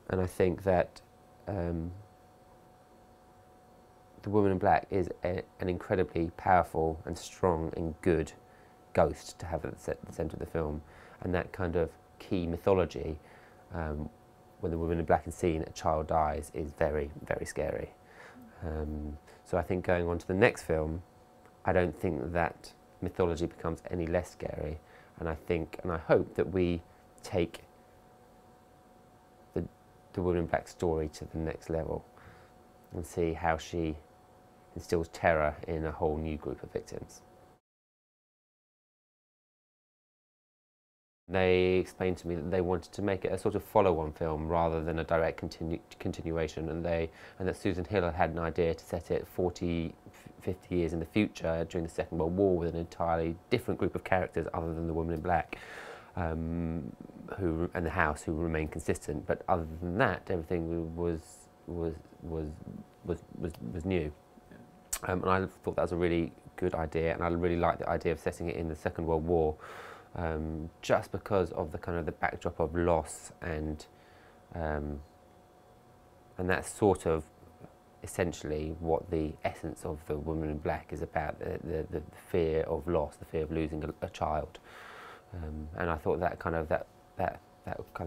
And I think that the Woman in Black is an incredibly powerful and strong and good ghost to have at the centre of the film. And that kind of key mythology, when the Woman in Black is seen, a child dies, is very, very scary. So I think going on to the next film, I don't think that mythology becomes any less scary. And I think, and I hope that we take the Woman in Black story to the next level and see how she instills terror in a whole new group of victims. They explained to me that they wanted to make it a sort of follow-on film rather than a direct continuation, and that Susan Hill had an idea to set it 40, 50 years in the future during the Second World War with an entirely different group of characters other than the Woman in Black, and the house, who remain consistent. But other than that, everything was new. And I thought that was a really good idea, and I really liked the idea of setting it in the Second World War, just because of the kind of the backdrop of loss, and that's sort of essentially what the essence of the Woman in Black is about: the fear of loss, the fear of losing a child. And I thought that kind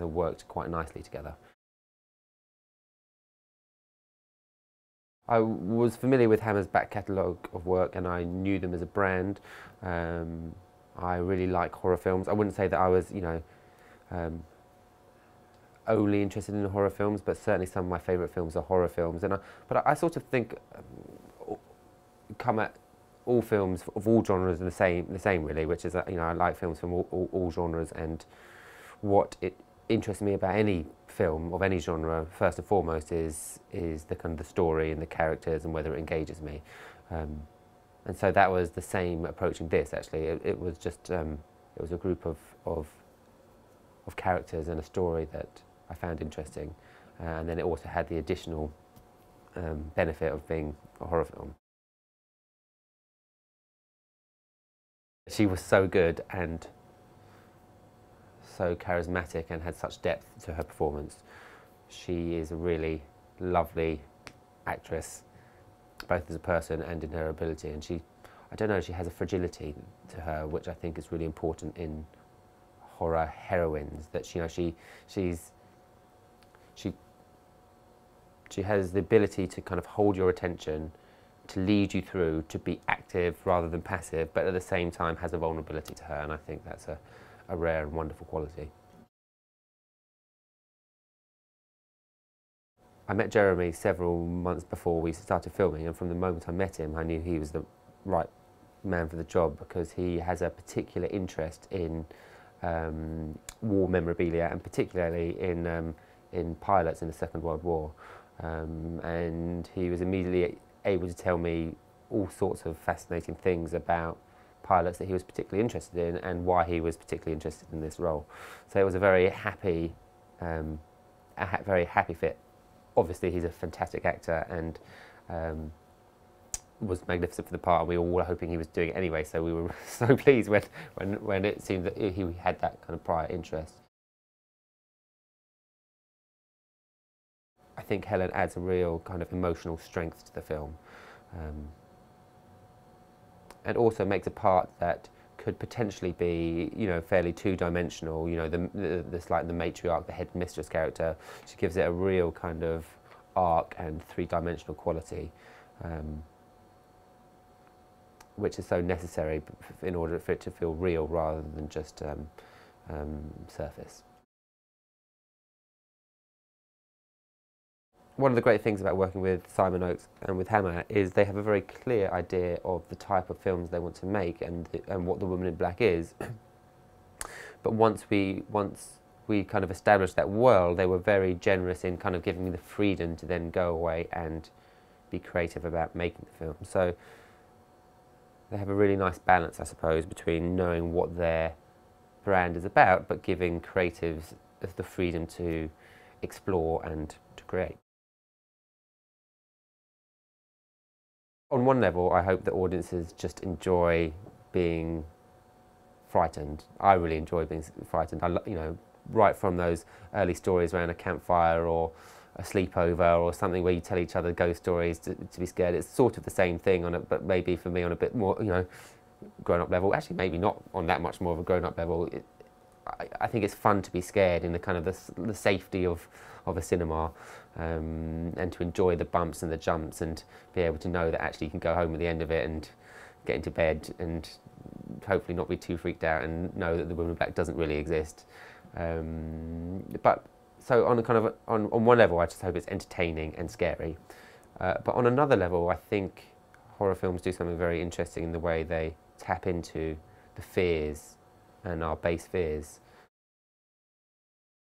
of worked quite nicely together. I was familiar with Hammer's back catalogue of work, and I knew them as a brand. I really like horror films. I wouldn't say that I was, only interested in horror films, but certainly some of my favourite films are horror films. But I sort of think come at all films of all genres the same really, which is that, I like films from all genres, and what it interests me about any film of any genre, first and foremost, is the kind of the story and the characters and whether it engages me. And so that was the same approaching this. Actually, it was just it was a group of characters and a story that I found interesting, and then it also had the additional benefit of being a horror film. She was so good and so charismatic and had such depth to her performance. She is a really lovely actress, both as a person and in her ability, and I don't know, she has a fragility to her which I think is really important in horror heroines, that she has the ability to kind of hold your attention, to lead you through, to be active rather than passive, but at the same time has a vulnerability to her, and I think that's a rare and wonderful quality. I met Jeremy several months before we started filming, and from the moment I met him, I knew he was the right man for the job, because he has a particular interest in war memorabilia, and particularly in pilots in the Second World War. And he was immediately able to tell me all sorts of fascinating things about pilots that he was particularly interested in, and why he was particularly interested in this role. So it was a very happy fit. Obviously, he's a fantastic actor, and was magnificent for the part. We all were hoping he was doing it anyway, so we were so pleased when it seemed that he had that kind of prior interest. I think Helen adds a real kind of emotional strength to the film, and also makes a part that could potentially be, fairly two-dimensional. The matriarch, the headmistress character. She gives it a real kind of arc and three-dimensional quality, which is so necessary in order for it to feel real rather than just surface. One of the great things about working with Simon Oakes and with Hammer is they have a very clear idea of the type of films they want to make, and what The Woman in Black is. But once we kind of established that world, they were very generous in kind of giving me the freedom to then go away and be creative about making the film. So they have a really nice balance, I suppose, between knowing what their brand is about, but giving creatives the freedom to explore and to create. On one level, I hope that audiences just enjoy being frightened. I really enjoy being frightened. right from those early stories around a campfire or a sleepover or something where you tell each other ghost stories to be scared. It's sort of the same thing on it, but maybe for me on a bit more, you know, grown-up level. Actually, maybe not on that much more of a grown-up level. I think it's fun to be scared in the kind of the safety of a cinema, and to enjoy the bumps and the jumps and be able to know that actually you can go home at the end of it and get into bed and hopefully not be too freaked out and know that the woman in black doesn't really exist. But so on a kind of on one level, I just hope it's entertaining and scary. But on another level, I think horror films do something very interesting in the way they tap into the fears and our base fears